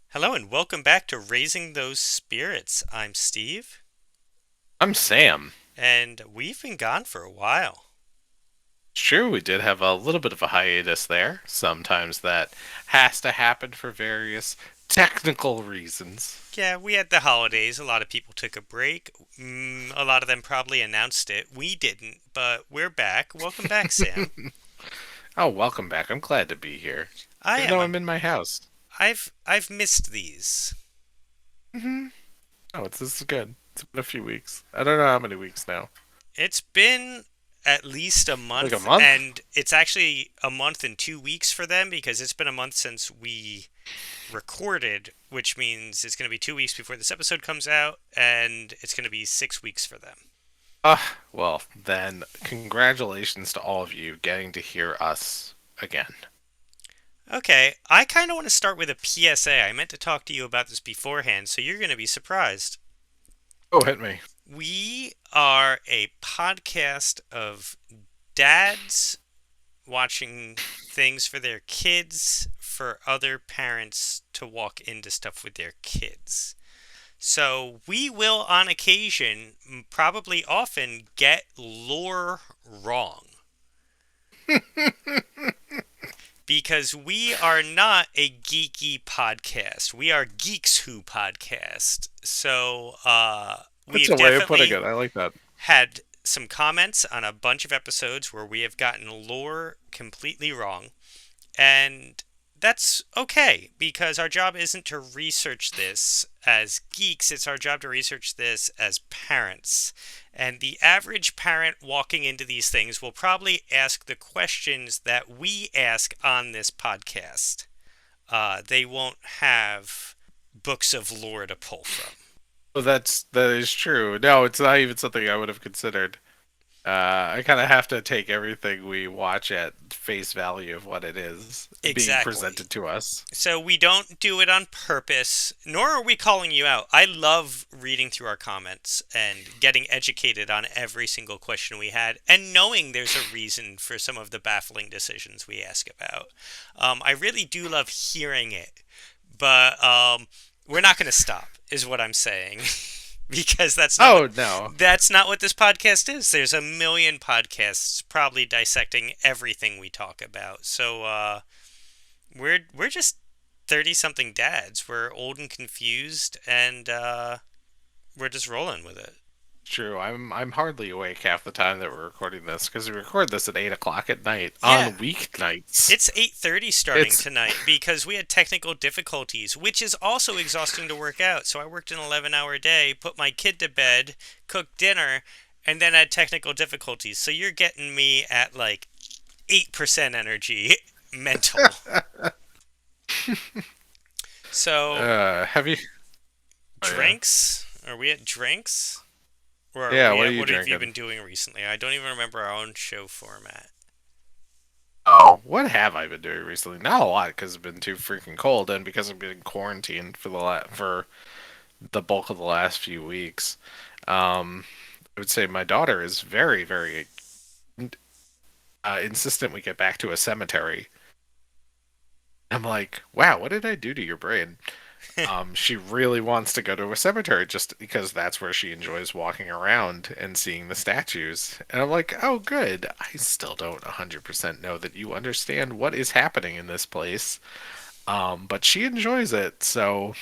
Hello and welcome back to Raising Those Spirits. I'm Steve, I'm Sam. and we've been gone for a while. Sure, we did have a little bit of a hiatus there. Sometimes that has to happen for various technical reasons. Yeah, we had the holidays. A lot of people took a break. A lot of them probably announced it. We didn't, but we're back. Welcome back, Sam. Oh, welcome back. I'm glad to be here, I even am. though I'm in my house. I've missed these. hmm Oh, this is good. It's been a few weeks. I don't know how many weeks now. It's been at least a Like a month, month? and it's actually a month and 2 weeks for them because it's been a month since we recorded, which means it's going to be 2 weeks before this episode comes out, and it's going to be 6 weeks for them. Well, then, congratulations to all of you getting to hear us again. Okay, I kind of want to start with a PSA. I meant to talk to you about this beforehand, so you're going to be surprised. Oh, hit me. We are a podcast of dads watching things for their kids, for other parents to walk into stuff with their kids. So we will, on occasion, probably often, get lore wrong. Because we are not a geeky podcast. We are Geeks Who podcast. So That's we've a way of putting definitely it. I like that. had some comments on a bunch of episodes where we have gotten lore completely wrong. And that's okay because our job isn't to research this as geeks, it's our job to research this as parents. And the average parent walking into these things will probably ask the questions that we ask on this podcast. They won't have books of lore to pull from. Well, that is true. No, it's not even something I would have considered. I kind of have to take everything we watch at face value of what it is being Exactly. presented to us. So we don't do it on purpose, nor are we calling you out. I love reading through our comments and getting educated on every single question we had and knowing there's a reason for some of the baffling decisions we ask about. I really do love hearing it, but we're not going to stop, is what I'm saying. Because Oh no, that's not what this podcast is. There's a million podcasts probably dissecting everything we talk about. So we're just 30 something dads. We're old and confused, and we're just rolling with it. true. I'm hardly awake half the time that we're recording this because we record this at 8 o'clock at night Yeah. on weeknights. It's 8:30 starting It's tonight because we had technical difficulties, which is also exhausting to work out. So I worked an 11-hour day, put my kid to bed, cooked dinner, and then had technical difficulties. So you're getting me at like 8% energy mental. So have you? Oh yeah, drinks? Are we at drinks? Or are yeah. we What are at you what have you drinking? been doing recently? I don't even remember our own show format. Oh, what have I been doing recently? Not a lot because it's been too freaking cold and because I've been quarantined for for the bulk of the last few weeks. I would say my daughter is very insistent we get back to a cemetery. I'm like, wow, what did I do to your brain? She really wants to go to a cemetery just because that's where she enjoys walking around and seeing the statues. And I'm like, oh, good. I still don't 100% know that you understand what is happening in this place. But she enjoys it. So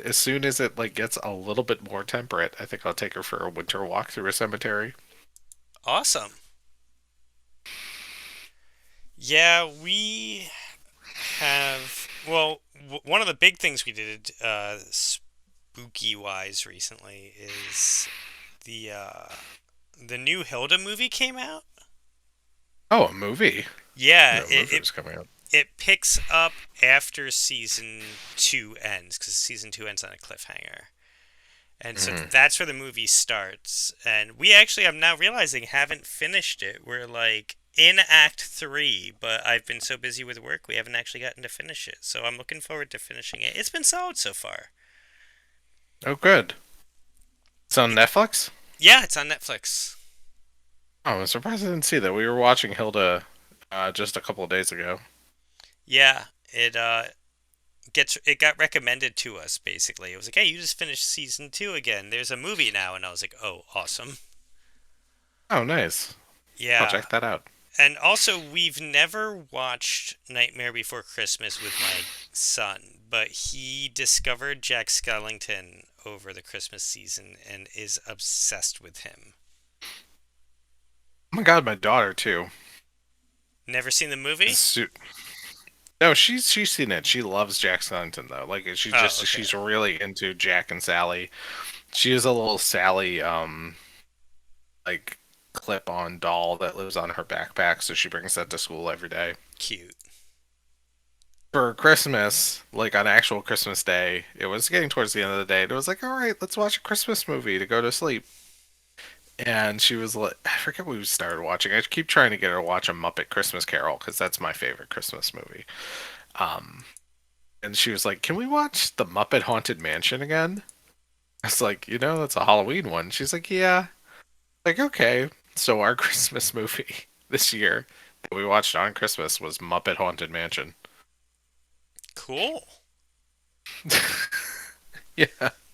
as soon as it like gets a little bit more temperate, I think I'll take her for a winter walk through a cemetery. Awesome. Yeah, we have. Well, one of the big things we did, spooky wise, recently is the uh, the new Hilda movie came out. Oh, a movie. Yeah, No, a movie was coming out. it picks up after season 2 ends because season 2 ends on a cliffhanger. And so Mhm. that's where the movie starts. And we actually, I'm now realizing, haven't finished it. We're like in Act 3, but I've been so busy with work, we haven't actually gotten to finish it. So I'm looking forward to finishing it. It's been solid so far. Oh, good. It's on Netflix? Yeah, it's on Netflix. Oh, I'm surprised I didn't see that. We were watching Hilda just a couple of days ago. Yeah, it it got recommended to us basically. It was like, hey, you just finished season 2 again. There's a movie now, and I was like, oh, awesome. Oh, nice. I'll Yeah. check that out. And also, we've never watched Nightmare Before Christmas with my son, but he discovered Jack Skellington over the Christmas season and is obsessed with him. Oh my god, my daughter too. Never seen the movie? Su- No, she's seen it. She loves Jack Skellington though. Like Oh, okay. she's really into Jack and Sally. She is a little Sally like clip-on doll that lives on her backpack, so she brings that to school every day. Cute. For Christmas, like on actual Christmas Day, it was getting towards the end of the day. And it was like, all right, let's watch a Christmas movie to go to sleep. And she was like, I forget what we started watching. I keep trying to get her to watch a Muppet Christmas Carol because that's my favorite Christmas movie. Um, and she was like, "Can we watch the Muppet Haunted Mansion again?" I was like, that's a Halloween one. She's like, "Yeah." Like, okay. So our Christmas movie this year that we watched on Christmas was Muppet Haunted Mansion. Cool. Yeah,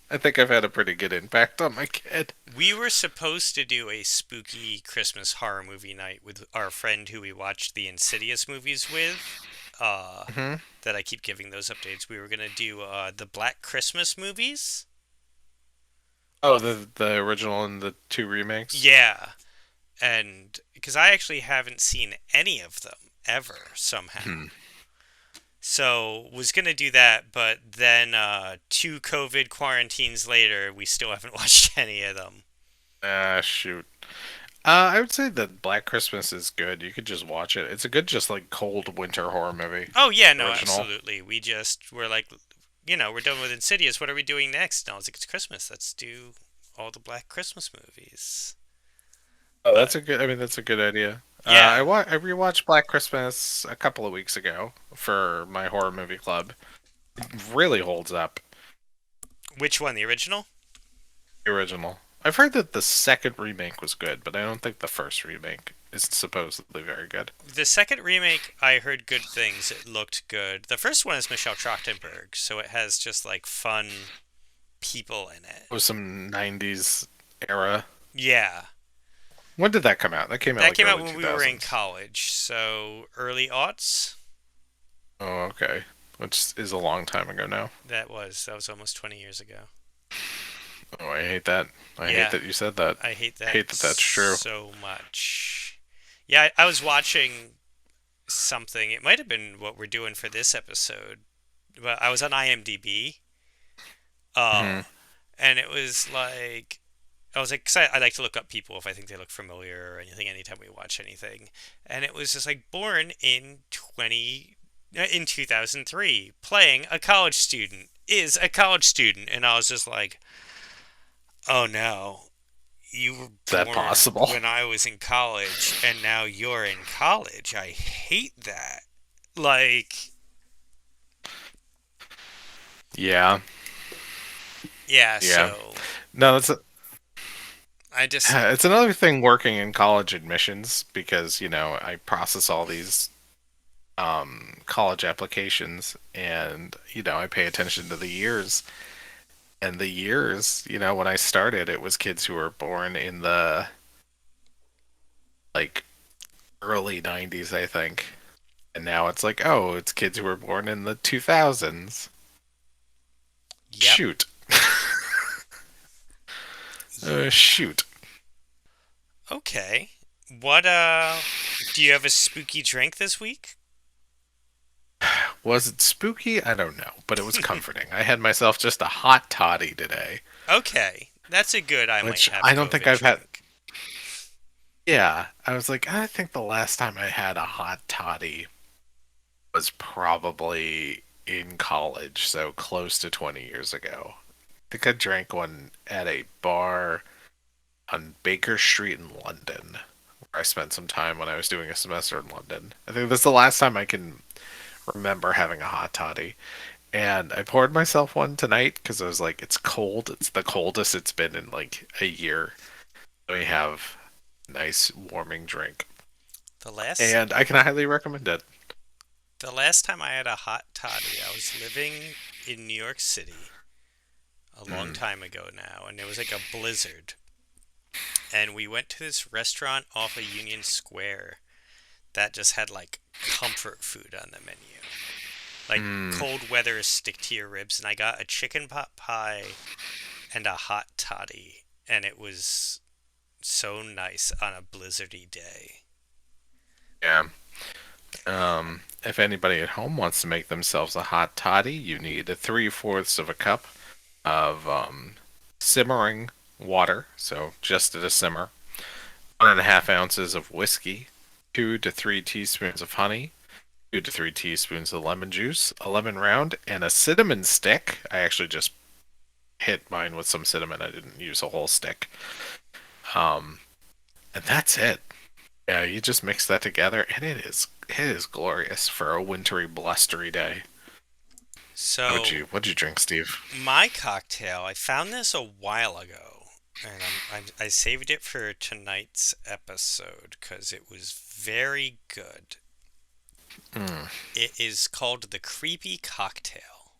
I think I've had a pretty good impact on my kid. We were supposed to do a spooky Christmas horror movie night with our friend who we watched the Insidious movies with. Uh, Hmm. that I keep giving those updates. We were gonna do the Black Christmas movies. Oh, Uh, the original and the two remakes. yeah, and because I actually haven't seen any of them ever somehow. Hmm. So was gonna do that, but then 2 COVID quarantines later, we still haven't watched any of them. Ah, shoot. I would say that Black Christmas is good. You could just watch it. It's a good, just like cold winter horror movie. Oh yeah, no, Original. absolutely. We just were like, we're done with Insidious. What are we doing next? And I was like, it's Christmas. Let's do all the Black Christmas movies. Oh, But that's a good idea. yeah, I rewatched Black Christmas a couple of weeks ago for my horror movie club. It really holds up. which one? The original? The original. I've heard that the second remake was good, but I don't think the first remake is supposedly very good. The second remake, I heard good things. It looked good. The first one is Michelle Trachtenberg, so it has just like fun people in it. It was some '90s era. Yeah, When did that come out? That came out that like came out early when we were in 2000s. college, so early aughts. Oh, okay. Which is a long time ago now. That was almost 20 years ago. Oh, I hate that. I hate Yeah, that you said that. I hate I that hate that that's true. so much. Yeah, I was watching something. It might have been what we're doing for this episode. But I was on IMDb, Hmm. uh, and it was like I was like, 'cause I like to look up people if I think they look familiar or anything anytime we watch anything, and it was just like born in 2003, playing a college student is a college student, and I was just like, oh no, you were Is that born possible? when I was in college, and now you're in college. I hate that. Like, Yeah. yeah, Yeah. so No, that's I just, it's another thing working in college admissions because, I process all these college applications and, I pay attention to the years. And the years, when I started, it was kids who were born in the like early 90s, I think. And now it's like, oh, it's kids who were born in the 2000s. yep, Shoot. yeah. Shoot. Okay. What, do you have a spooky drink this week? Was it spooky? I don't know, but it was comforting. I had myself just a hot toddy today, Okay. That's a good I might which have I don't think COVID I've had. drink. Yeah, I was like, I think the last time I had a hot toddy was probably in college, so close to 20 years ago. I think I drank one at a bar on Baker Street in London, where I spent some time when I was doing a semester in London. I think that's the last time I can remember having a hot toddy. And I poured myself one tonight because I was like, it's cold. It's the coldest it's been in like a year. So we have a nice warming drink. The last And I can highly recommend it. The last time I had a hot toddy, I was living in New York City a long Mm. time ago now, and it was like a blizzard. And we went to this restaurant off of Union Square that just had like comfort food on the menu. Like Mm. cold weather stick to your ribs, and I got a chicken pot pie and a hot toddy, and it was so nice on a blizzardy day. Yeah. If anybody at home wants to make themselves a hot toddy, you need a 3/4 of a cup of simmering water, so just at a simmer, 1.5 ounces of whiskey, 2 to 3 teaspoons of honey, 2 to 3 teaspoons of lemon juice, a lemon round, and a cinnamon stick. I actually just hit mine with some cinnamon. I didn't use a whole stick. Um, and that's it. Yeah, you just mix that together, and it is glorious for a wintry, blustery day. So, What'd you drink, Steve? my cocktail, I found this a while ago, and I saved it for tonight's episode because it was very good. Mm. It is called the Creepy Cocktail.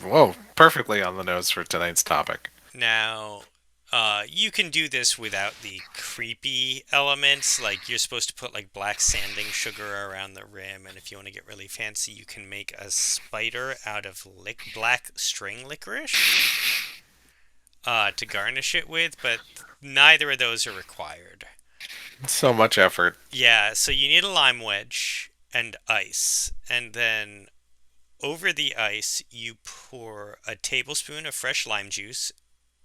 Whoa, perfectly on the nose for tonight's topic. Now, you can do this without the creepy elements. Like, you're supposed to put, like, black sanding sugar around the rim, and if you want to get really fancy, you can make a spider out of black string licorice to garnish it with, but neither of those are required. So much effort. Yeah, so you need a lime wedge and ice, and then over the ice, you pour a tablespoon of fresh lime juice,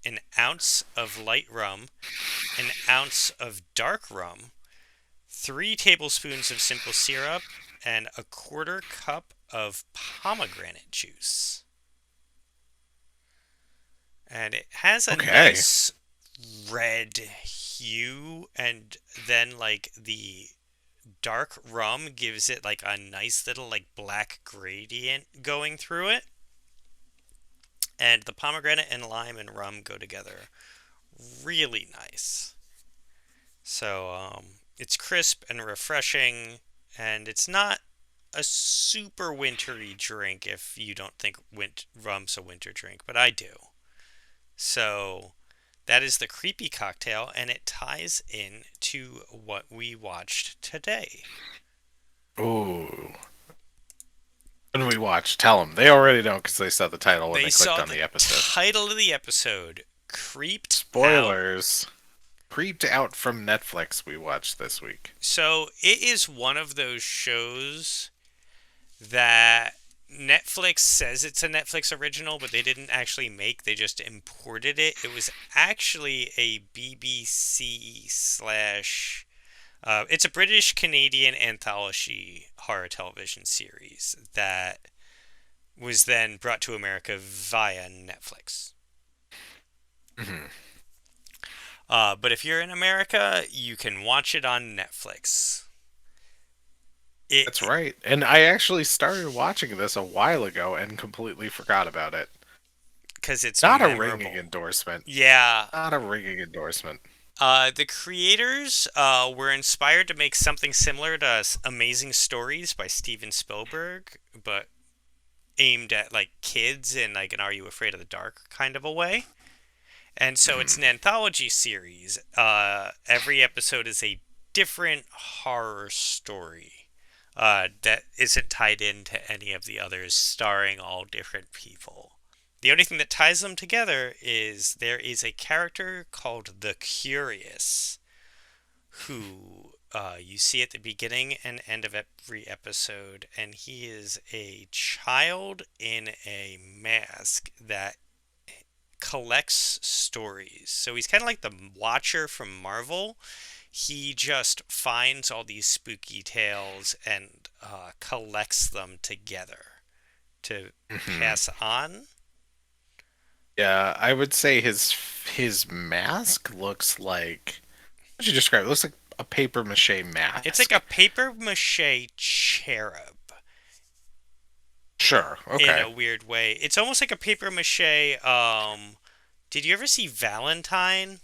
an ounce of light rum, an ounce of dark rum, 3 tablespoons of simple syrup, and a quarter cup of pomegranate juice. And it has a Okay. nice red hue, and then like the dark rum gives it like a nice little like black gradient going through it. And the pomegranate and lime and rum go together really nice. So it's crisp and refreshing, and it's not a super wintry drink if you don't think rum's a winter drink, but I do. So that is the creepy cocktail, and it ties in to what we watched today. Ooh. When we watch, tell them. They already know because they saw the title when They they clicked saw on the the episode. title of the episode, Creeped Out. Spoilers. Creeped Out from Netflix we watched this week. So it is one of those shows that Netflix says it's a Netflix original, but they didn't actually make. They just imported it. It was actually a BBC slash. It's a British Canadian anthology horror television series that was then brought to America via Netflix. Hmm. But if you're in America, you can watch it on Netflix. That's It right. And I actually started watching this a while ago and completely forgot about it. because it's Not a ringing memorable. endorsement. Yeah, Not a ringing endorsement. the creators were inspired to make something similar to Amazing Stories by Steven Spielberg, but aimed at like kids in like an Are You Afraid of the Dark kind of a way. And so it's Hmm. an anthology series. Every episode is a different horror story that isn't tied into any of the others, starring all different people. The only thing that ties them together is there is a character called the Curious, who you see at the beginning and end of every episode, and he is a child in a mask that collects stories. So he's kind of like the Watcher from Marvel. He just finds all these spooky tales and collects them together to Hmm. pass on. Yeah, I would say his mask looks like. What would you describe it? It looks like a paper mache It's like a mask. paper mache cherub Sure. in Okay. a weird way. It's almost like a paper mache. Did you ever see Valentine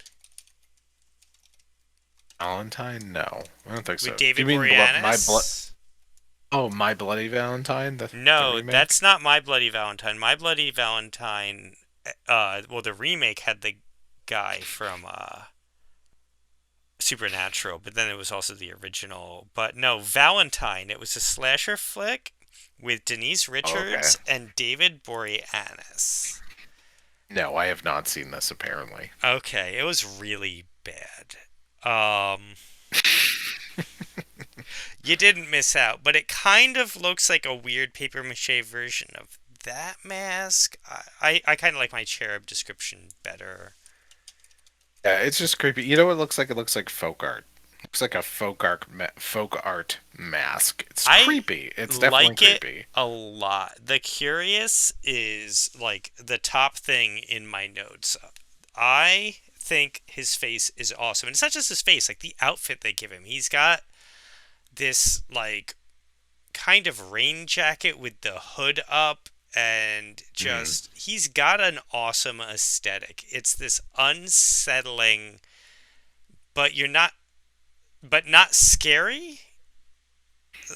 Valentine? No, I don't think with so. Do you David mean my blood? Boreanaz? Oh, My Bloody Valentine, the No, remake. that's not My Bloody Valentine. My Bloody Valentine, well, the remake had the guy from Supernatural, but then it was also the original. But no, Valentine, it was a slasher flick with Denise Okay. Richards and David Boreanaz. No, I have not seen this apparently. Okay, it was really bad. Um, you didn't miss out, but it kind of looks like a weird paper mache version of that mask. I kind of like my cherub description better. Yeah, it's just creepy. You know what it looks like? It looks like folk art. Looks like a folk art mask. It's I creepy. It's definitely like it creepy. a lot. The curious is like the top thing in my notes. I think his face is awesome. And it's not just his face, like the outfit they give him. He's got this like kind of rain jacket with the hood up and Mm, just he's got an awesome aesthetic. It's this unsettling but you're not but not scary.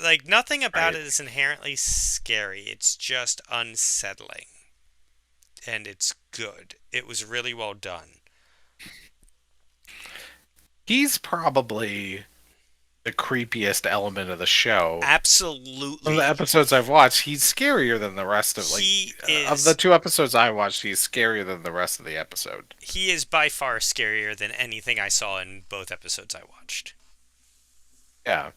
Like nothing about right. it is inherently scary. It's just unsettling and it's good. It was really well done. He's probably the creepiest element of the show. From the Absolutely. episodes I've watched, he's scarier than the rest of He of the is two episodes I watched, he's scarier than the rest of the episode. he is by far scarier than anything I saw in both episodes I watched. Yeah.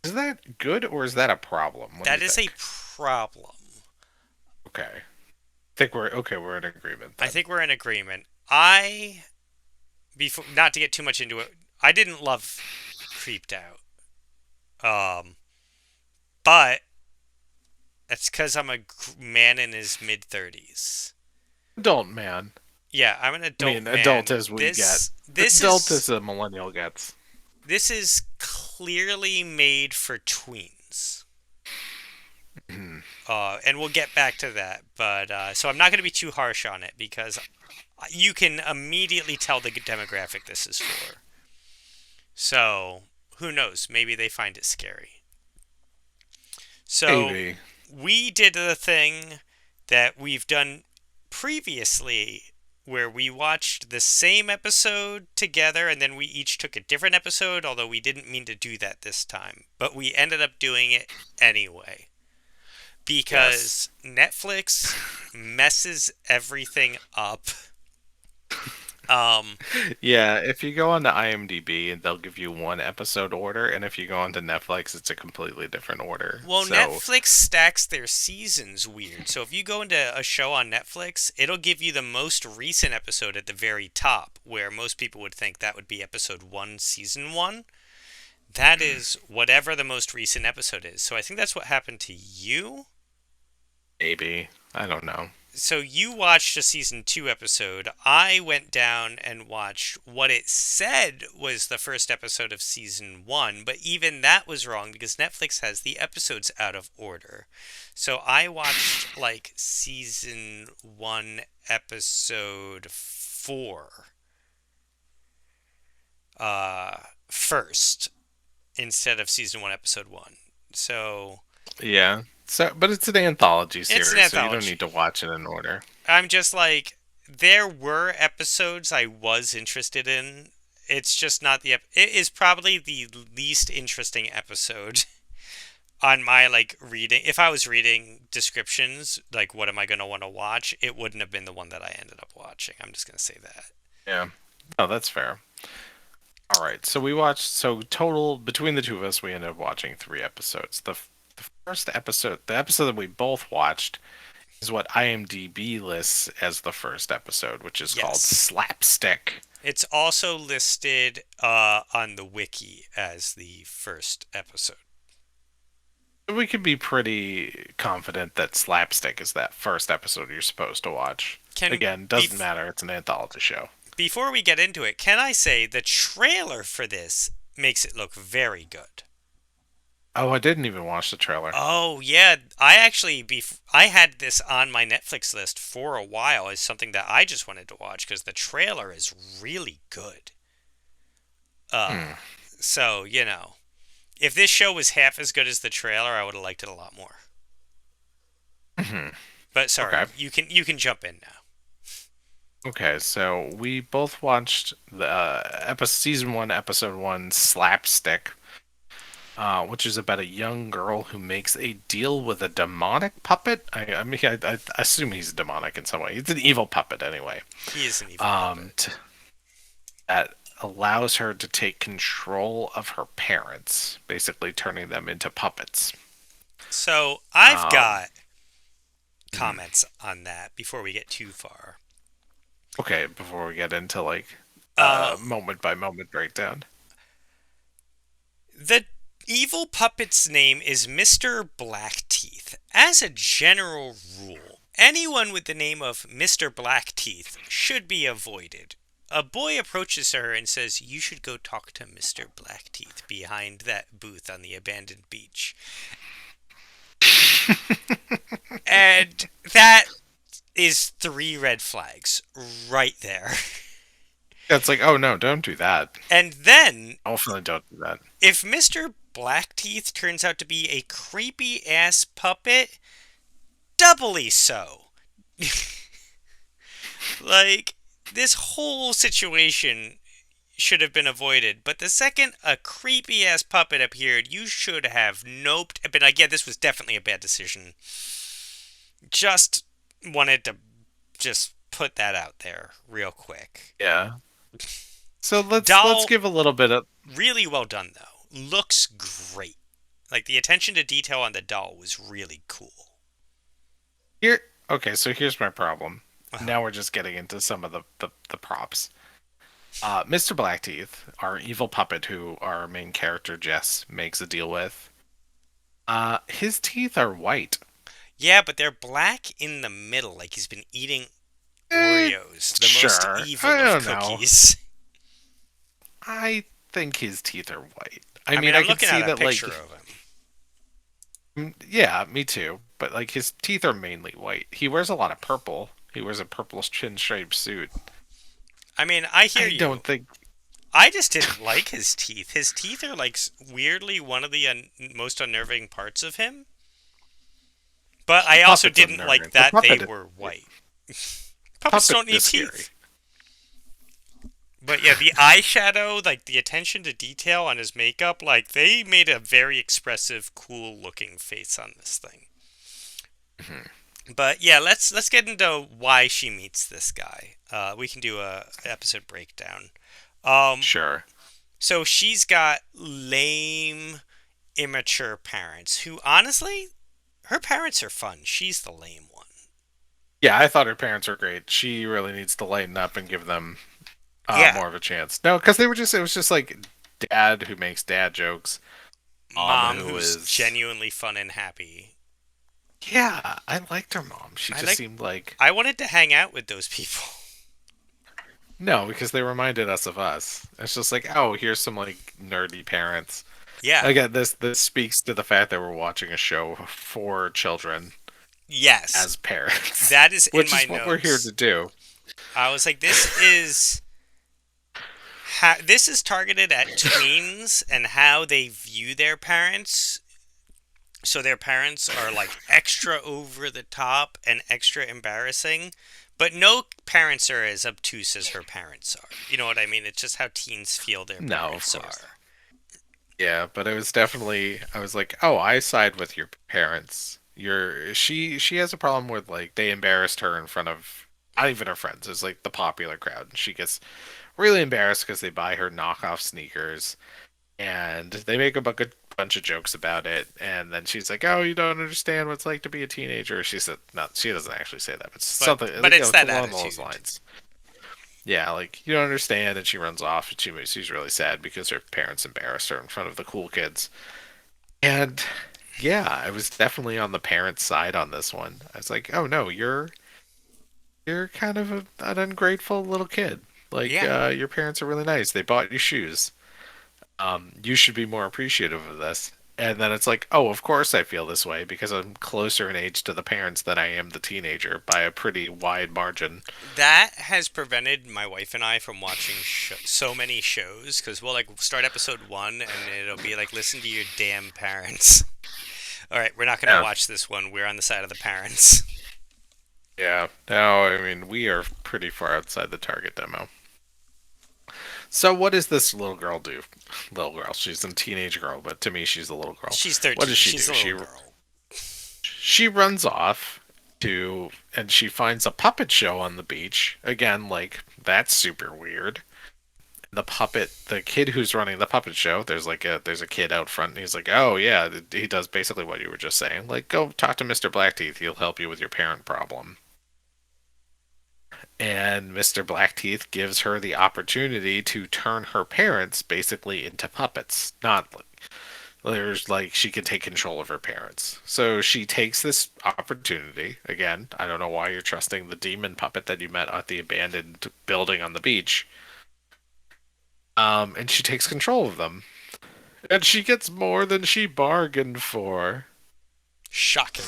Is that good or is that a problem? What do you That is a think? problem. Okay. Think we're okay, we're in agreement I then. think we're in agreement. I before not to get too much into it, I didn't love Creeped Out. Um, but that's because I'm a man in his mid 30s. Adult man. Yeah, I'm an I adult mean, adult man. as we get. This Adult is as a millennial gets. this is clearly made for tweens. Mhm. And we'll get back to that, but so I'm not going to be too harsh on it because you can immediately tell the demographic this is for. So who knows? Maybe they find it scary. So Maybe. we did the thing that we've done previously where we watched the same episode together and then we each took a different episode, although we didn't mean to do that this time. But we ended up doing it anyway Yes. because Netflix messes everything up. Um, Yeah, if you go onto IMDb, they'll give you one episode order, and if you go onto Netflix, it's a completely different order. well, So, Netflix stacks their seasons weird. So if you go into a show on Netflix, it'll give you the most recent episode at the very top, where most people would think that would be episode 1, season 1. That hmm, is whatever the most recent episode is. So I think that's what happened to you. maybe. I don't know. So you watched a season 2 episode. I went down and watched what it said was the first episode of season 1, but even that was wrong because Netflix has the episodes out of order. So I watched like season 1 episode 4 uh first instead of season 1 episode 1. So Yeah. So, but it's an anthology it's an series, so you don't need anthology. to watch it in order. I'm just like there were episodes I was interested in. It's just not it is probably the least interesting episode on my like reading. If I was reading descriptions, like what am I going to want to watch, it wouldn't have been the one that I ended up watching. I'm just going to say that. Yeah. Oh, that's fair. All right. So we watched. So total between the two of us, we ended up watching three episodes. The first episode, the episode that we both watched, is what IMDb lists as the first episode, which is called Yes. Slapstick. It's also listed on the wiki as the first episode. We can be pretty confident that Slapstick is that first episode you're supposed to watch. Can Again, doesn't bef- matter. It's an anthology show. Before we get into it, can I say the trailer for this makes it look very good? Oh, I didn't even watch the trailer. Oh yeah, I actually I had this on my Netflix list for a while as something that I just wanted to watch because the trailer is really good. Uh, Hmm. so you know, If this show was half as good as the trailer, I would have liked it a lot more. Mhm. But Okay. sorry, you can jump in now. Okay, so we both watched the season one, episode one, Slapstick, which is about a young girl who makes a deal with a demonic puppet. I assume he's demonic in some way. He's an evil puppet anyway. He is an evil Um, puppet. t- that allows her to take control of her parents, basically turning them into puppets. So I've Um, got mhm. comments on that before we get too far. Okay, before we get into like Um, moment by moment breakdown. the evil puppet's name is Mr. Blackteeth. As a general rule, anyone with the name of Mr. Blackteeth should be avoided. A boy approaches her and says, "You should go talk to Mr. Blackteeth behind that booth on the abandoned beach." And that is three red flags right there. It's like, oh no, don't do that. And then, Definitely don't do that. if Mr. Blackteeth turns out to be a creepy ass puppet, doubly so. Like, this whole situation should have been avoided. But the second a creepy ass puppet appeared, you should have noped. But again, this was definitely a bad decision. Just wanted to just put that out there real quick. Yeah. So let's Doll, give a little bit of really well done though. Looks great. Like, the attention to detail on the doll was really cool. here. Okay, so here's my problem. Uh-huh. Now we're just getting into some of the props. Mr. Blackteeth, our evil puppet who our main character Jess makes a deal with, his teeth are white. Yeah, but they're black in the middle, like he's been eating Eh, Oreos, the most sure. evil I of don't know. cookies. I think his teeth are white. I I mean, mean, I I'm could looking see at a that, picture like, of him. yeah, me too. But like, his teeth are mainly white. He wears a lot of purple. He wears a purple chin-shaped suit. I mean, I hear I you. don't think I just didn't like his teeth. His teeth are like weirdly one of the most unnerving parts of him. But I also puppet's didn't like unnerving. The that they puppet, were white. Puppets puppet don't need is scary. teeth. But yeah, the eyeshadow, like the attention to detail on his makeup, like they made a very expressive, cool looking face on this thing. Mhm. But yeah, let's get into why she meets this guy. We can do a episode breakdown. Um, Sure. so she's got lame, immature parents who, honestly, her parents are fun. She's the lame one. Yeah, I thought her parents were great. She really needs to lighten up and give them Yeah, more of a chance. No, because they were just it was just like dad who makes dad jokes, mom mom who who's is genuinely fun and happy. yeah. I liked her mom. She I just like. seemed like I wanted to hang out with those people. no, because they reminded us of us. It's just like oh, here's some like nerdy parents. Yeah. Again, this speaks to the fact that we're watching a show for children Yes, as parents, that is in which my is what we're here notes. to do. I was like, this is targeted at tweens and how they view their parents. So their parents are like extra over the top and extra embarrassing, but no parents are as obtuse as her parents are. You know what I mean? It's just how teens feel their No, of parents course. are. Yeah, but it was definitely I was like, "Oh, I side with your parents." She has a problem with like they embarrassed her in front of not even her friends. It's like the popular crowd. And she gets really embarrassed because they buy her knockoff sneakers and they make a bunch of jokes about it. And then she's like, "Oh, you don't understand what it's like to be a teenager." She said, "No, she doesn't actually say that, but But something but like, it's that along those attitude. lines." Yeah, like you don't understand, and she runs off, and she's really sad because her parents embarrassed her in front of the cool kids. And yeah, I was definitely on the parents' side on this one. I was like, oh no, you're kind of an ungrateful little kid. Like Yeah. your parents are really nice. They bought you shoes. You should be more appreciative of this. And then it's like, oh, of course I feel this way because I'm closer in age to the parents than I am the teenager by a pretty wide margin. That has prevented my wife and I from watching so many shows because we'll like start episode one and it'll be like, listen to your damn parents. All right, we're not going to Yeah. watch this one. We're on the side of the parents. Yeah. No, I mean, we are pretty far outside the target demo. So what does this little girl do? Little girl. She's a teenage girl, but to me she's a little girl. She's What does 13. she She's do? a little girl. She runs off to and she finds a puppet show on the beach. Again, like that's super weird. The kid who's running the puppet show, there's a kid out front and he's like, "Oh yeah, he does basically what you were just saying. Like go talk to Mr. Blackteeth, he'll help you with your parent problem." And Mr. Blackteeth gives her the opportunity to turn her parents basically into puppets. Not there's like she can take control of her parents. So she takes this opportunity. Again, I don't know why you're trusting the demon puppet that you met at the abandoned building on the beach. And she takes control of them. And she gets more than she bargained for. Shocking.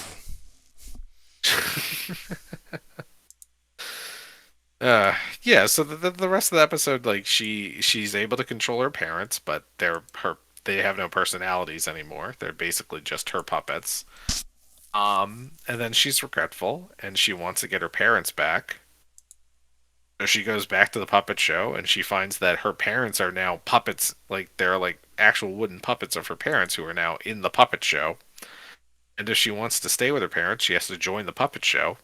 Yeah, so the rest of the episode, like she's able to control her parents, but they have no personalities anymore. They're basically just her puppets. And then she's regretful and she wants to get her parents back. So she goes back to the puppet show and she finds that her parents are now puppets, like they're like actual wooden puppets of her parents who are now in the puppet show. And if she wants to stay with her parents, she has to join the puppet show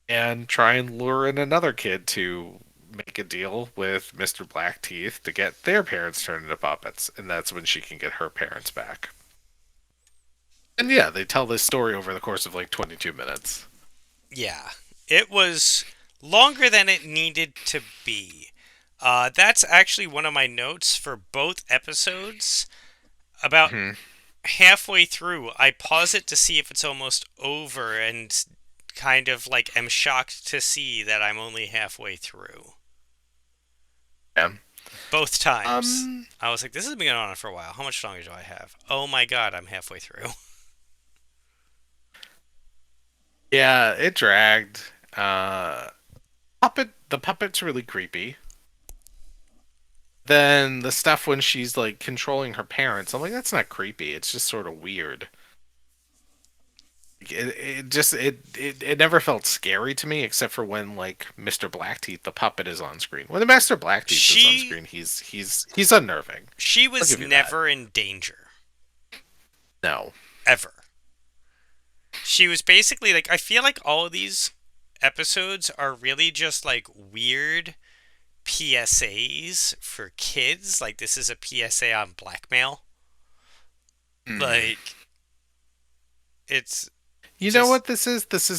and try and lure in another kid to make a deal with Mr. Blackteeth to get their parents turned into puppets, and that's when she can get her parents back. And yeah, they tell this story over the course of like 22 minutes. Yeah. It was longer than it needed to be. That's actually one of my notes for both episodes. About Hmm. halfway through, I pause it to see if it's almost over and kind of like am shocked to see that I'm only halfway through. Yeah. Both times. Um. I was like, this has been going on for a while. How much longer do I have? Oh my god, I'm halfway through. Yeah, it dragged. The puppet's really creepy. Then the stuff when she's like controlling her parents, I'm like, that's not creepy. It's just sort of weird. It never felt scary to me except for when like Mr. Blackteeth the puppet is on screen. When the Master Blackteeth is on She screen, he's unnerving. she I'll was give you that. never in danger. No. Ever. She was basically like, I feel like all of these episodes are really just like weird PSAs for kids. Like this is a PSA on blackmail. Hmm. Like it's You know just what this is? This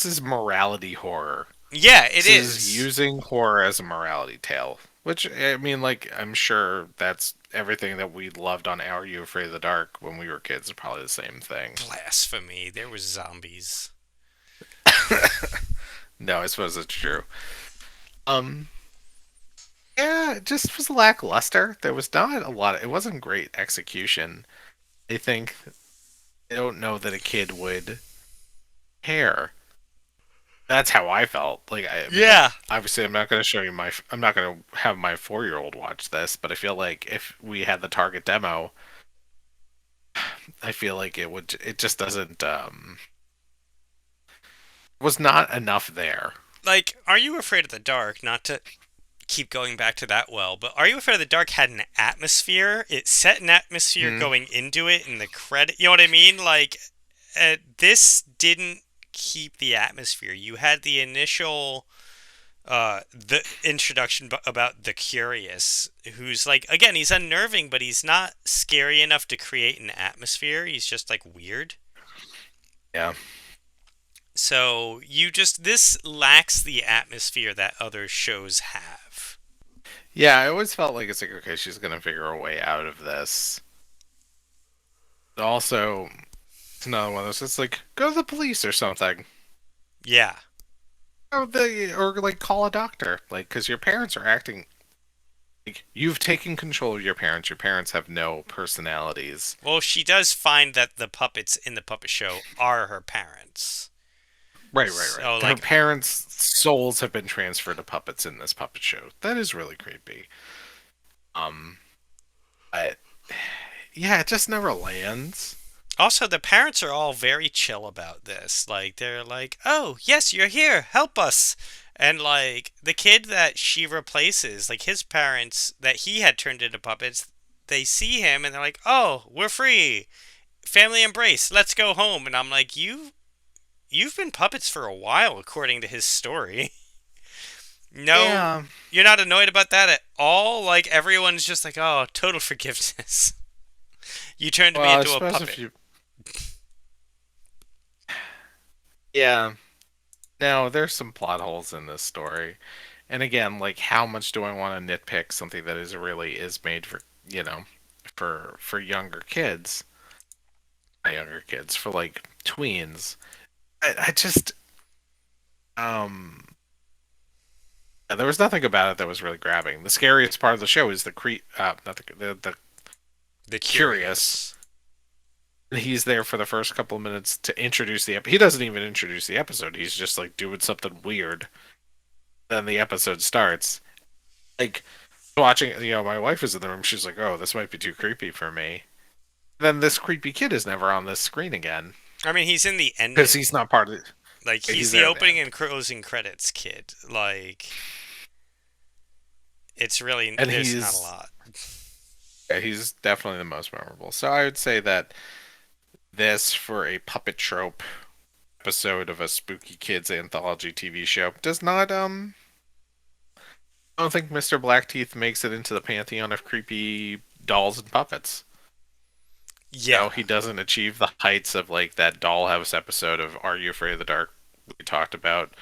is morality horror. yeah, it This is is. using horror as a morality tale. Which I mean, like I'm sure that's everything that we loved on Are You Afraid of the Dark when we were kids is probably the same thing. Blasphemy. There was zombies. No, I suppose it's true. Um, yeah, it just was lackluster. There was not a lot. It wasn't great execution. I think I don't know that a kid would care. That's how I felt. Like I mean, like Yeah. obviously, I'm not going to show you my. I'm not going to have my 4-year-old watch this, but I feel like if we had the target demo, I feel like it would. It just doesn't. Was not enough there. Like, Are You Afraid of the Dark? Not to keep going back to that well, but Are You Afraid of the Dark had an atmosphere. It set an atmosphere Hmm. going into it in the credit. You know what I mean? Like, this didn't keep the atmosphere. You had the initial the introduction about the curious, who's like, again, he's unnerving, but he's not scary enough to create an atmosphere. He's just like weird. Yeah. So you just, this lacks the atmosphere that other shows have. Yeah, I always felt like it's like okay, she's gonna figure a way out of this. Also, it's another one of those. It's like go to the police or something. Yeah. Or like call a doctor, like because your parents are acting. Like, you've taken control of your parents. Your parents have no personalities. Well, she does find that the puppets in the puppet show are her parents. Right, right, right. So, Her like, parents' souls have been transferred to puppets in this puppet show. That is really creepy. Um, but yeah, it just never lands. also, the parents are all very chill about this. Like, they're like, oh, yes, you're here. Help us. And, like, the kid that she replaces, like, his parents that he had turned into puppets, they see him and they're like, oh, we're free. Family embrace. Let's go home. And I'm like, you've been puppets for a while, according to his story. No, Yeah. you're not annoyed about that at all? Like, everyone's just like, oh, total forgiveness. You turned me Well, I into a suppose if puppet. you. Yeah. No, there's some plot holes in this story. And again, like, how much do I want to nitpick something that is really is made for, for younger kids? Not younger kids, for like tweens. I just um there was nothing about it that was really grabbing. The scariest part of the show is the not the The curious. Curious. He's there for the first couple of minutes to introduce the he doesn't even introduce the episode. He's just like doing something weird. Then the episode starts. Like, watching, my wife is in the room. She's like, "Oh, this might be too creepy for me." Then this creepy kid is never on this screen again I mean, he's in the because ending. he's not part of it. Like, he's He's the there at the opening end, and closing credits kid. Like, it's really, and there's not a lot. he's definitely the most memorable. So I would say that this, for a puppet trope episode of a spooky kids anthology TV show, does not I don't think Mr. Blackteeth makes it into the pantheon of creepy dolls and puppets. Yeah. He doesn't achieve the heights of like that Dollhouse episode of Are You Afraid of the Dark we talked about.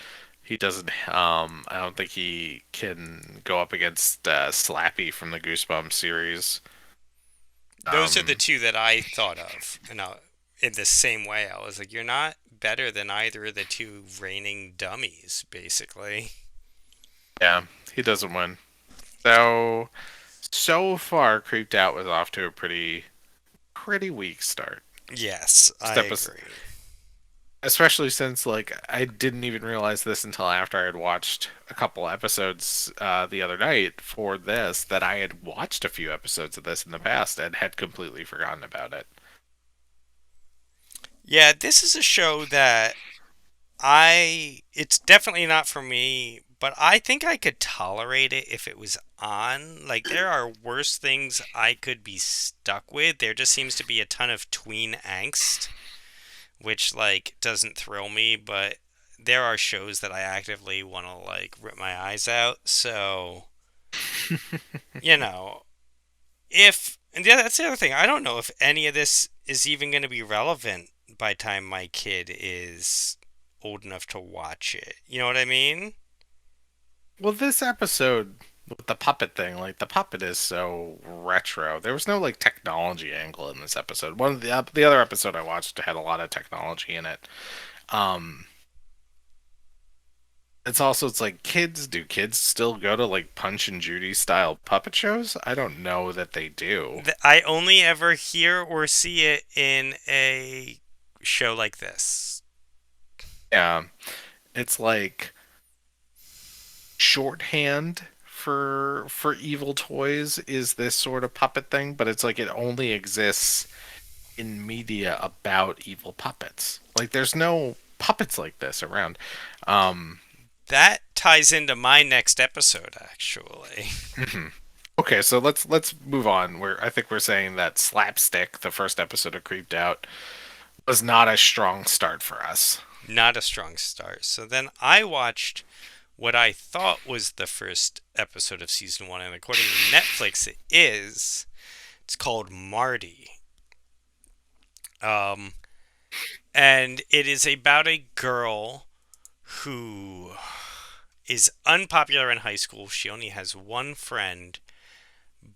He doesn't. I don't think he can go up against Slappy from the Goosebumps series. Those are the Um, two that I thought of. And in the same way, I was like, you're not better than either of the two reigning dummies, basically. yeah, he doesn't win. So far, Creeped Out was off to a pretty weak start. Yes, I Step as- agree. Especially since like I didn't even realize this until after I had watched a couple episodes the other night for this, that I had watched a few episodes of this in the past and had completely forgotten about it. Yeah, this is a show that it's definitely not for me, but I think I could tolerate it if it was on. Like, there are worse things I could be stuck with. There just seems to be a ton of tween angst, which, like, doesn't thrill me, but there are shows that I actively want to, like, rip my eyes out. So, you know, and yeah, that's the other thing. I don't know if any of this is even going to be relevant by the time my kid is old enough to watch it. You know what I mean? Well, this episode with the puppet thing, like the puppet is so retro. There was no like technology angle in this episode. One of the other episode I watched had a lot of technology in it. Um, it's like kids. Do kids still go to like Punch and Judy style puppet shows? I don't know that they do. I only ever hear or see it in a show like this. Yeah, it's like shorthand for evil toys is this sort of puppet thing, but it's like it only exists in media about evil puppets. Like there's no puppets like this around. Um That ties into my next episode, actually. okay, so let's move on. I think we're saying that Slapstick, the first episode of Creeped Out, was not a strong start for us. Not a strong start. So then I watched what I thought was the first episode of season one, and according to Netflix, it is. It's called Marty. Um, and it is about a girl who is unpopular in high school. She only has one friend,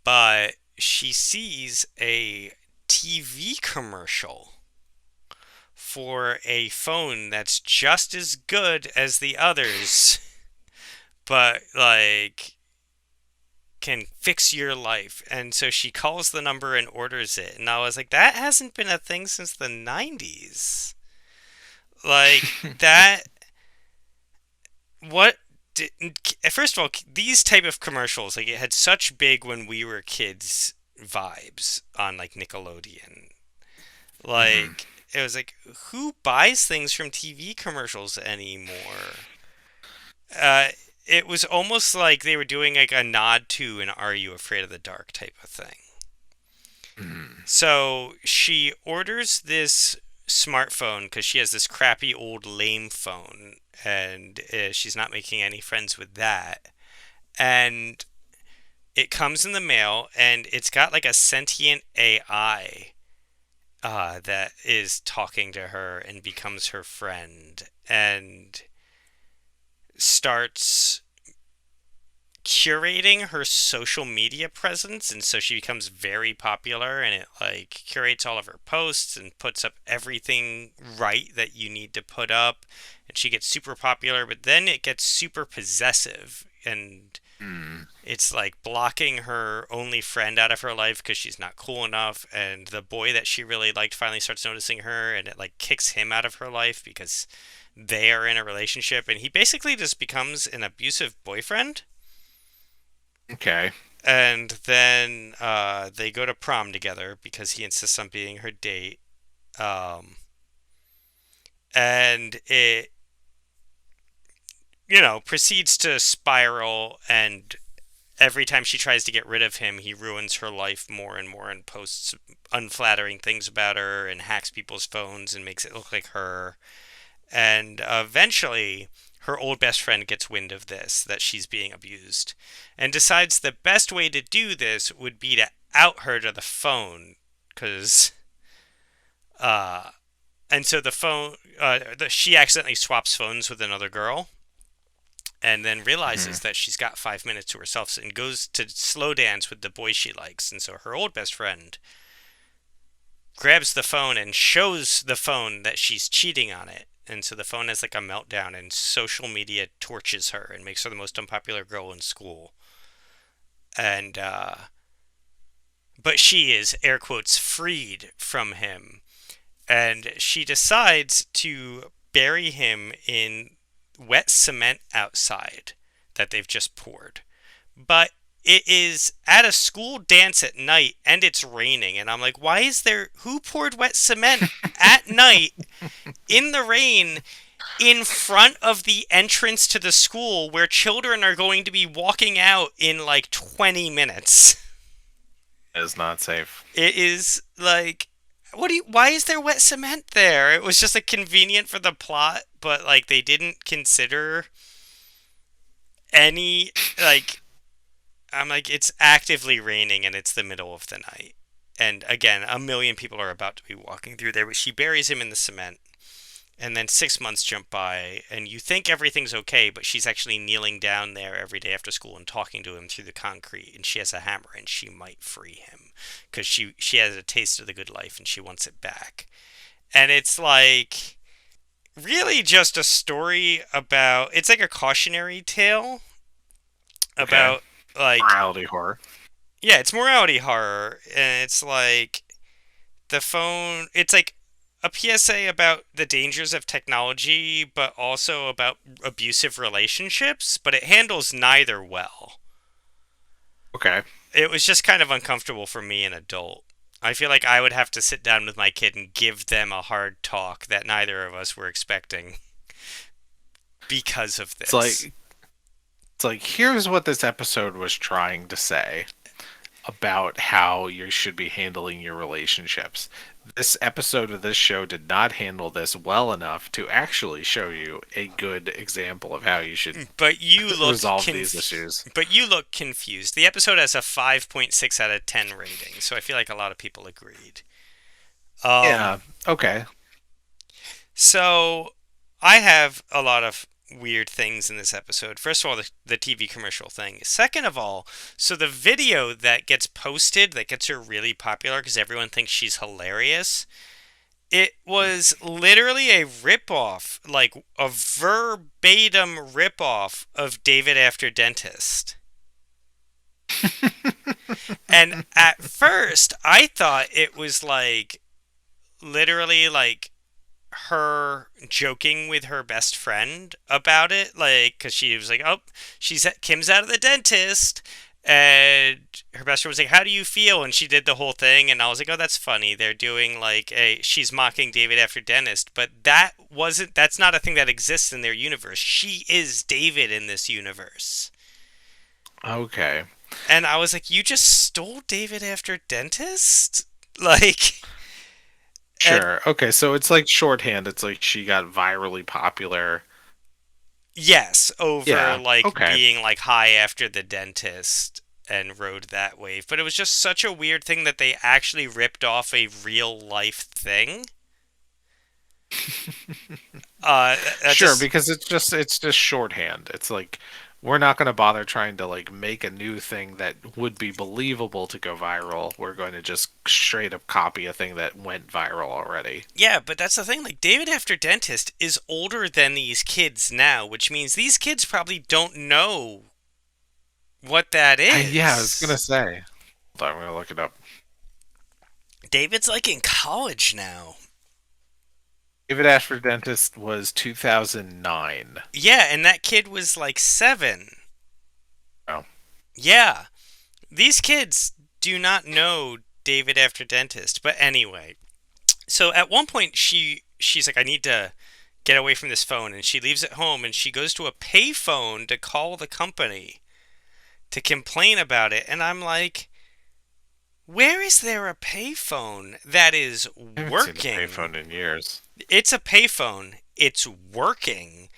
but she sees a TV commercial for a phone that's just as good as the others, but like can fix your life. And so she calls the number and orders it. And I was like, that hasn't been a thing since the 90s. Like, that. What. Did, First of all, these type of commercials, like, it had such big when we were kids vibes on, like, Nickelodeon. Mhm. Like, it was like, who buys things from TV commercials anymore? Uh, it was almost like they were doing like a nod to an Are You Afraid of the Dark type of thing. Mhm. So she orders this smartphone because she has this crappy old lame phone and she's not making any friends with that. And it comes in the mail and it's got like a sentient AI that is talking to her and becomes her friend and starts curating her social media presence, and so she becomes very popular, and it like curates all of her posts and puts up everything right that you need to put up, and she gets super popular, but then it gets super possessive, and Mhm. it's like blocking her only friend out of her life because she's not cool enough, and the boy that she really liked finally starts noticing her, and it like kicks him out of her life because they are in a relationship, and he basically just becomes an abusive boyfriend. Okay. And then they go to prom together because he insists on being her date. Um, and it, proceeds to spiral. And every time she tries to get rid of him, he ruins her life more and more and posts unflattering things about her and hacks people's phones and makes it look like her. And eventually, her old best friend gets wind of this, that she's being abused, and decides the best way to do this would be to out her to the phone. Because, uh, and so the phone, she accidentally swaps phones with another girl, and then realizes Mhm. that she's got 5 minutes to herself and goes to slow dance with the boy she likes. And so her old best friend grabs the phone and shows the phone that she's cheating on it. And so the phone has like a meltdown, and social media torches her and makes her the most unpopular girl in school. And, but she is, air quotes, freed from him. And she decides to bury him in wet cement outside that they've just poured. But it is at a school dance at night and it's raining. And I'm like, why is there, who poured wet cement at night in the rain in front of the entrance to the school where children are going to be walking out in like 20 minutes? Is not safe. It is like, why is there wet cement there? It was just like convenient for the plot, but like they didn't consider any, like, I'm like, it's actively raining and it's the middle of the night. And again, a million people are about to be walking through there, but she buries him in the cement. And then 6 months jump by, and you think everything's okay, but she's actually kneeling down there every day after school and talking to him through the concrete. And she has a hammer, and she might free him because she has a taste of the good life, and she wants it back. And it's like really just a story about. It's like a cautionary tale Okay. about like, Morality horror. yeah, it's morality horror, and it's like the phone. It's like a PSA about the dangers of technology, but also about abusive relationships, but it handles neither well. Okay. It was just kind of uncomfortable for me, an adult. I feel like I would have to sit down with my kid and give them a hard talk that neither of us were expecting because of It's this. like it's like here's what this episode was trying to say about how you should be handling your relationships. This episode of this show did not handle this well enough to actually show you a good example of how you should But you look resolve these issues. confused. The episode has a 5.6 out of 10 rating, so I feel like a lot of people agreed. Um Yeah. Okay. So I have a lot of weird things in this episode. First of all, the TV commercial thing. Second of all, so the video that gets posted that gets her really popular because everyone thinks she's hilarious. It was literally a ripoff, like a verbatim ripoff of David After Dentist. And at first, I thought it was like literally like her joking with her best friend about it, like, because she was like, "Oh, Kim's out of the dentist," and her best friend was like, "How do you feel?" And she did the whole thing, and I was like, "Oh, that's funny. They're doing like she's mocking David after dentist," but that's not a thing that exists in their universe. She is David in this universe. Okay. And I was like, "You just stole David after dentist?" Like, and Sure. Okay, so it's like shorthand. It's like she got virally popular. yes, over Yeah. like Okay. being like high after the dentist and rode that wave. But it was just such a weird thing that they actually ripped off a real life thing. That Sure, just because it's just shorthand. It's like we're not going to bother trying to like make a new thing that would be believable to go viral. We're going to just straight up copy a thing that went viral already. yeah, but that's the thing. Like David after dentist is older than these kids now, which means these kids probably don't know what that Yeah, I was gonna is. say. Hold on, I'm gonna look it up. David's like in college now. David Ashford Dentist was 2009. Yeah, and that kid was like 7. Oh, Yeah, these kids do not know David after dentist. But anyway, so at one point she's like, I need to get away from this phone, and she leaves it home and she goes to a payphone to call the company to complain about it. And I'm like, where is there a payphone that is I haven't seen the working? payphone in years. It's a payphone. It's working.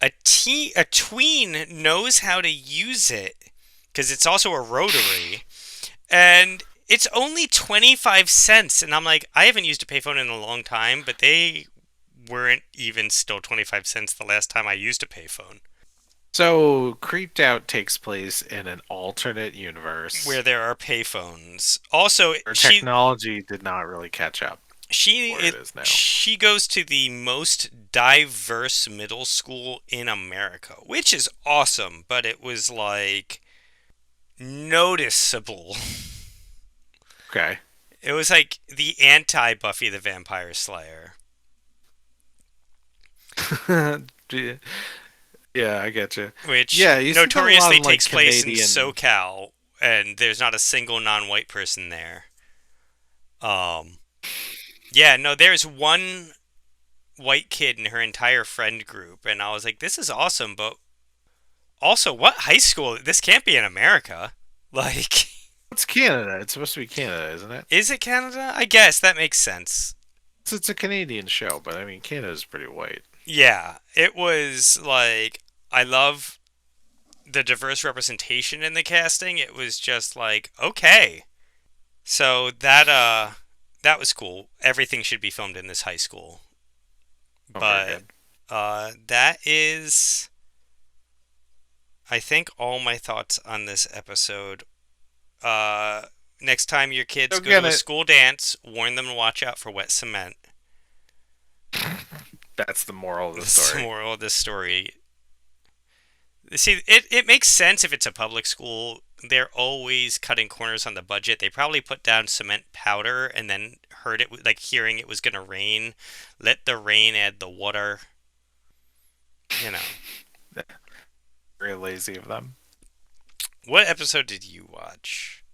A tween knows how to use it because it's also a rotary, and it's only 25 cents. And I'm like, I haven't used a payphone in a long time, but they weren't even still 25 cents the last time I used a payphone. So, Creeped Out takes place in an alternate universe Where there are payphones. Also, where technology did not really catch up where it is now. she goes to the most diverse middle school in America, which is awesome, but it was like noticeable. Okay. It was like the anti Buffy the Vampire Slayer, Yeah, I get you. which Yeah, you see that a lot notoriously in like takes place in Canadian. SoCal, and there's not a single non-white person there. Um, yeah, no, there's one white kid in her entire friend group, and I was like, this is awesome, but also, what high school? This can't be in America. Like, It's Canada. It's supposed to be Canada, isn't it? is it Canada? I guess that makes sense. It's a Canadian show, but I mean, Canada's pretty white. Yeah, it was like, I love the diverse representation in the casting. It was just like, okay. So that was cool. Everything should be filmed in this high school. Oh, very But good. that is, I think, all my thoughts on this episode. Uh, Next time your kids So go to again, a it school dance, warn them to watch out for wet cement. that's the moral of the That's the story. moral of this story. See, it makes sense if it's a public school. They're always cutting corners on the budget. They probably put down cement powder and then heard it, like hearing it was going to rain. Let the rain add the water. You know. Very lazy of them. What episode did you watch?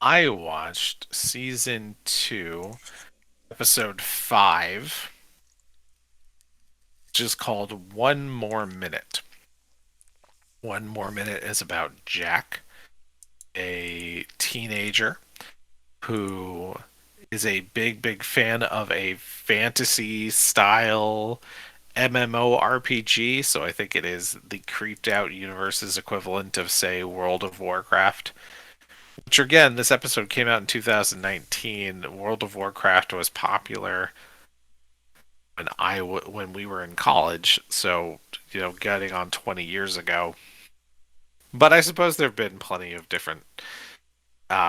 I watched season 2, episode 5, which is called One More Minute. One More Minute is about Jack, a teenager who is a big fan of a fantasy style MMORPG. So I think it is the creeped out universe's equivalent of, say, World of Warcraft. Which again, this episode came out in 2019. World of Warcraft was popular when we were in college, so getting on 20 years ago. But I suppose there have been plenty of different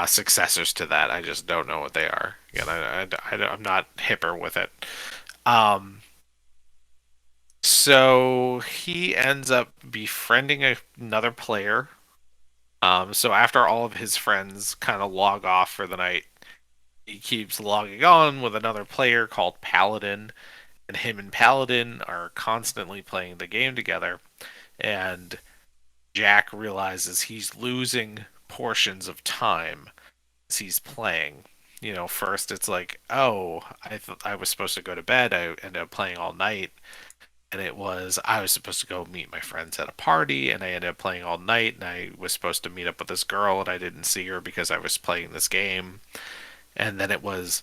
successors to that. I just don't know what they are. Again, I'm not hipper with it. Um, so he ends up befriending another player So after all of his friends kind of log off for the night, he keeps logging on with another player called Paladin, and him and Paladin are constantly playing the game together. And Jack realizes he's losing portions of time as he's playing. First it's like, oh, I was supposed to go to bed. I ended up playing all night, and it was I was supposed to go meet my friends at a party, and I ended up playing all night, and I was supposed to meet up with this girl, and I didn't see her because I was playing this game. And then it was,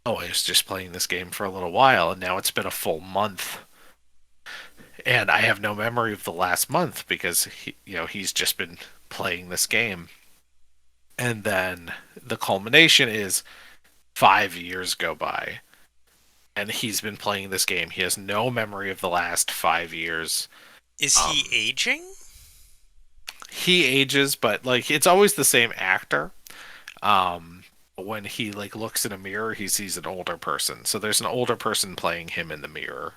oh, I was just playing this game for a little while, and now it's been a full month, and I have no memory of the last month because he's just been playing this game. And then the culmination is 5 years go by, and he's been playing this game. He has no memory of the last 5 years. Is he Um, aging? he ages, but like it's always the same actor. When he like looks in a mirror, he sees an older person. So there's an older person playing him in the mirror.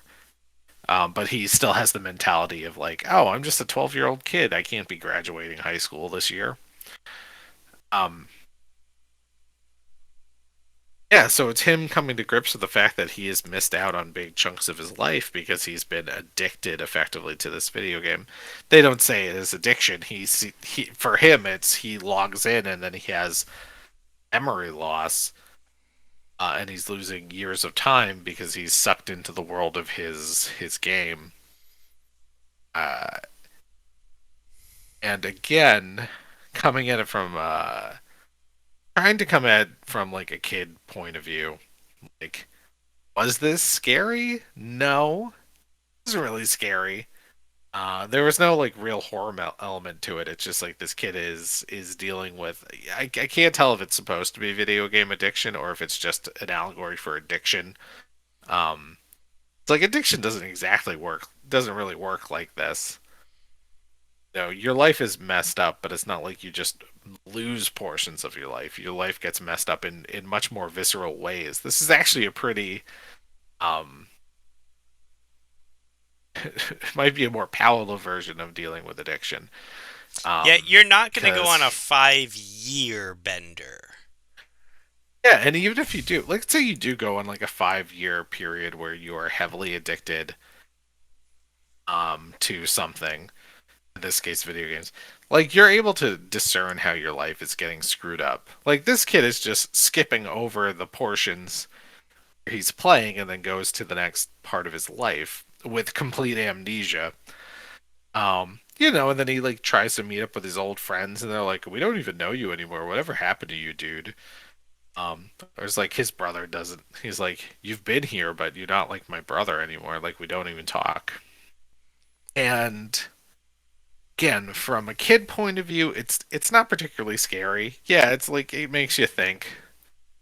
But he still has the mentality of like, oh, I'm just a 12-year-old kid. I can't be graduating high school this year. Um, yeah, so it's him coming to grips with the fact that he has missed out on big chunks of his life because he's been addicted effectively to this video game. They don't say it is addiction. For him, it's he logs in and then he has memory loss, and he's losing years of time because he's sucked into the world of his game. Uh, and again, coming at it from trying to come at it from like a kid point of view. Like, was this scary? No, it wasn't really scary. There was no like real horror element to it. It's just like this kid is dealing with. I can't tell if it's supposed to be video game addiction or if it's just an allegory for addiction. Um, it's like addiction doesn't exactly work. Doesn't really work like this. Your life is messed up, but it's not like you just lose portions of your life. Your life gets messed up in much more visceral ways. This is actually a pretty um it might be a more palatable version of dealing with addiction. Yeah, you're not going to go on Because a 5 year bender. yeah, and even if you do, like, say you do go on like a 5 year period where you are heavily addicted to something, in this case video games, like you're able to discern how your life is getting screwed up. Like this kid is just skipping over the portions he's playing and then goes to the next part of his life with complete amnesia. And then he like tries to meet up with his old friends and they're like, we don't even know you anymore. Whatever happened to you, dude? Or it's like his brother doesn't. He's like, you've been here, but you're not like my brother anymore. Like we don't even talk. And again, from a kid point of view, it's not particularly scary. Yeah, it's like it makes you think,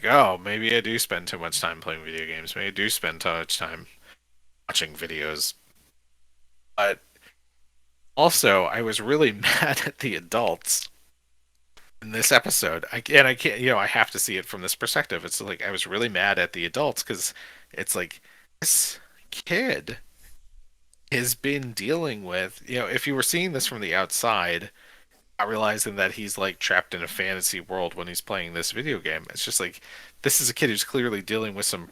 oh, maybe I do spend too much time playing video games. Maybe I do spend too much time watching videos. But also, I was really mad at the adults in this episode. I can't, I have to see it from this perspective. It's like I was really mad at the adults because it's like this kid has been dealing with, if you were seeing this from the outside, not realizing that he's like trapped in a fantasy world when he's playing this video game. It's just like this is a kid who's clearly dealing with some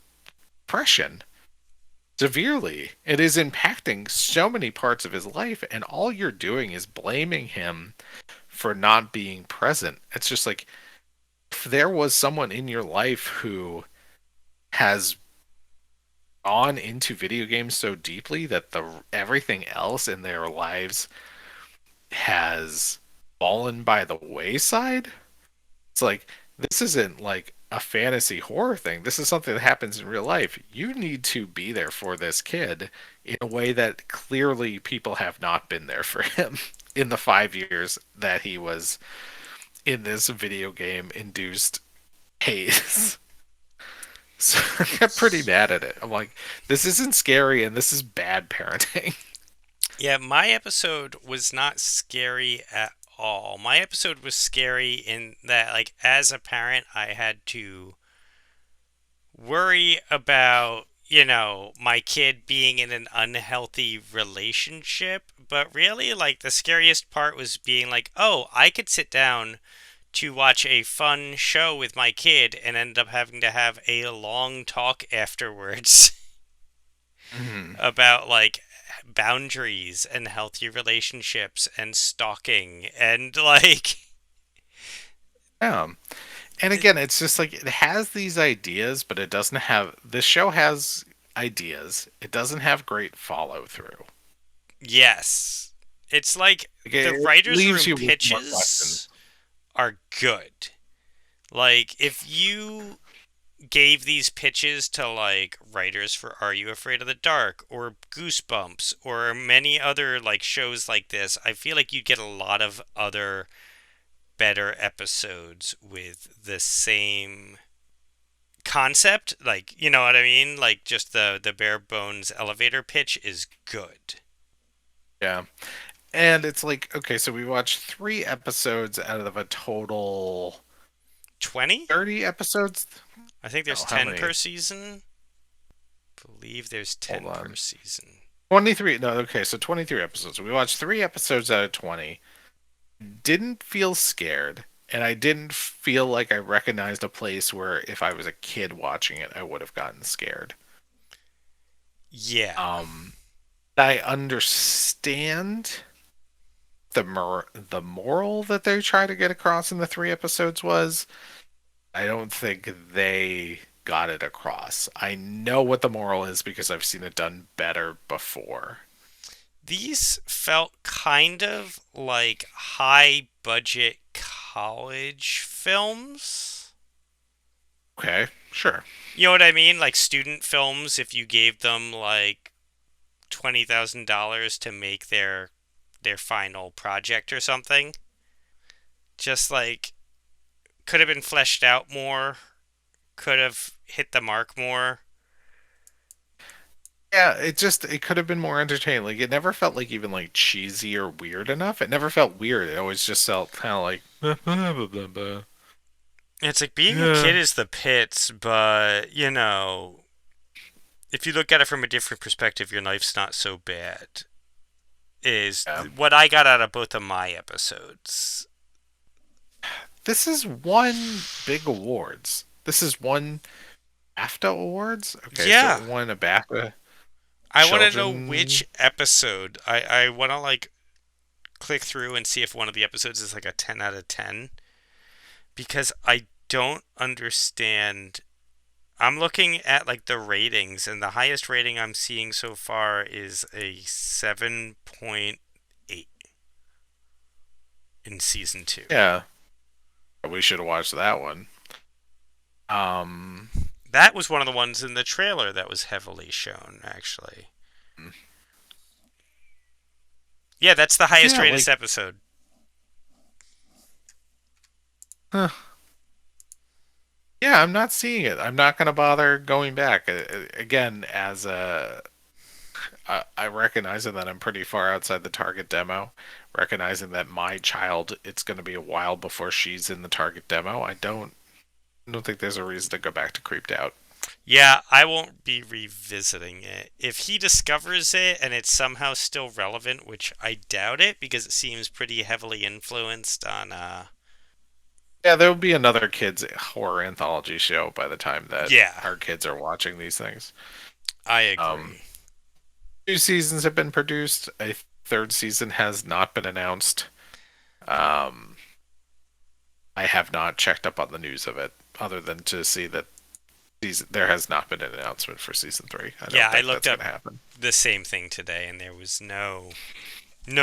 depression severely. It is impacting so many parts of his life, and all you're doing is blaming him for not being present. It's just like if there was someone in your life who has gone into video games so deeply that the everything else in their lives has fallen by the wayside. It's like this isn't like a fantasy horror thing. This is something that happens in real life. You need to be there for this kid in a way that clearly people have not been there for him in the 5 years that he was in this video game induced haze. So I got pretty mad at it. I'm like, this isn't scary and this is bad parenting. Yeah, my episode was not scary at all. My episode was scary in that, like, as a parent, I had to worry about, my kid being in an unhealthy relationship, but really, like, the scariest part was being like, oh, I could sit down to watch a fun show with my kid and end up having to have a long talk afterwards Mhm. about, like, boundaries and healthy relationships and stalking and, like, Yeah. And again, it's just like it has these ideas, but it doesn't have. This show has ideas. It doesn't have great follow through. yes. It's like Like the it writer's leaves room you with more questions. pitches are good. Like, if you gave these pitches to, like, writers for Are You Afraid of the Dark or Goosebumps or many other, like, shows like this, I feel like you'd get a lot of other better episodes with the same concept. Like, you know what I mean? Like, just the bare bones elevator pitch is good. Yeah. And it's like, okay, so we watched 3 episodes out of a total 20? 30 episodes. I think No, there's how 10 many? per season. Believe there's Hold 10 per on. season. 23. No, okay, so 23 episodes. We watched 3 episodes out of 20. Didn't feel scared. And I didn't feel like I recognized a place where if I was a kid watching it, I would have gotten scared. Yeah. Um, I understand the moral that they try to get across in the 3 episodes was. I don't think they got it across. I know what the moral is because I've seen it done better before. These felt kind of like high budget college films. Okay, sure. You know what I mean? Like student films, if you gave them like $20,000 to make their final project or something. Just like could have been fleshed out more, could have hit the mark more. Yeah, it could have been more entertaining. Like it never felt like even like cheesy or weird enough. It never felt weird. It always just felt kind of like blah, blah, blah, blah. It's like being a kid Yeah. is the pits, but if you look at it from a different perspective, your life's not so bad. Is Yeah. what I got out of both of my episodes. This is one big awards. This is one BAFTA awards. Okay, so it Yeah, won a BAFTA I want to know which children. episode. I want to like click through and see if one of the episodes is like a 10 out of 10 because I don't understand. I'm looking at like the ratings and the highest rating I'm seeing so far is a 7.8 in season 2. Yeah, we should have watched that one. Um, That was one of the ones in the trailer that was heavily shown actually. Yeah, that's the highest yeah, rated like episode. huh. Yeah, I'm not seeing it. I'm not gonna bother going back. Again, as a I recognizing that I'm pretty far outside the target demo, recognizing that my child, it's going to be a while before she's in the target demo. I don't think there's a reason to go back to creeped out. Yeah, I won't be revisiting it. If he discovers it and it's somehow still relevant, which I doubt it because it seems pretty heavily influenced on Yeah, there'll be another kids horror anthology show by the time that yeah, our kids are watching these things. I Um, agree. 2 seasons have been produced. A third season has not been announced. Um, I have not checked up on the news of it, other than to see that there has not been an announcement for season 3. I Yeah, don't I think looked that's going up to happen. the same thing today and there was no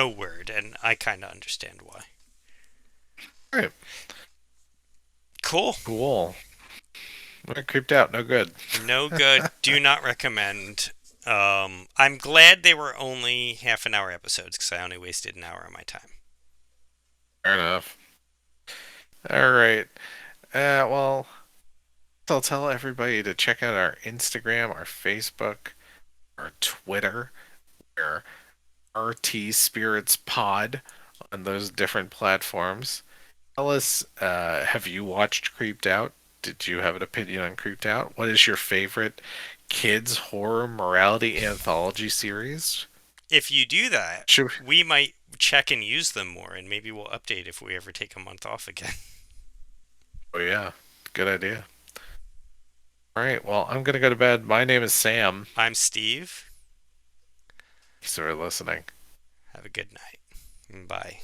word and I kind of understand why. All right, Cool. cool. We're creeped out. No good. No good. Do not recommend. I'm glad they were only half an hour episodes because I only wasted an hour of my time. Fair enough. All right. Well, I'll tell everybody to check out our Instagram, our Facebook, our Twitter, our RT Spirits Pod on those different platforms. Tell us, have you watched Creeped Out? Did you have an opinion on Creeped Out? What is your favorite kids horror morality anthology series? If you do that, Should we- we might check and use them more, and maybe we'll update if we ever take a month off again. Oh yeah, good idea. All right, well, I'm gonna go to bed. My name is Sam. I'm Steve. Thanks for listening. Have a good night. Bye.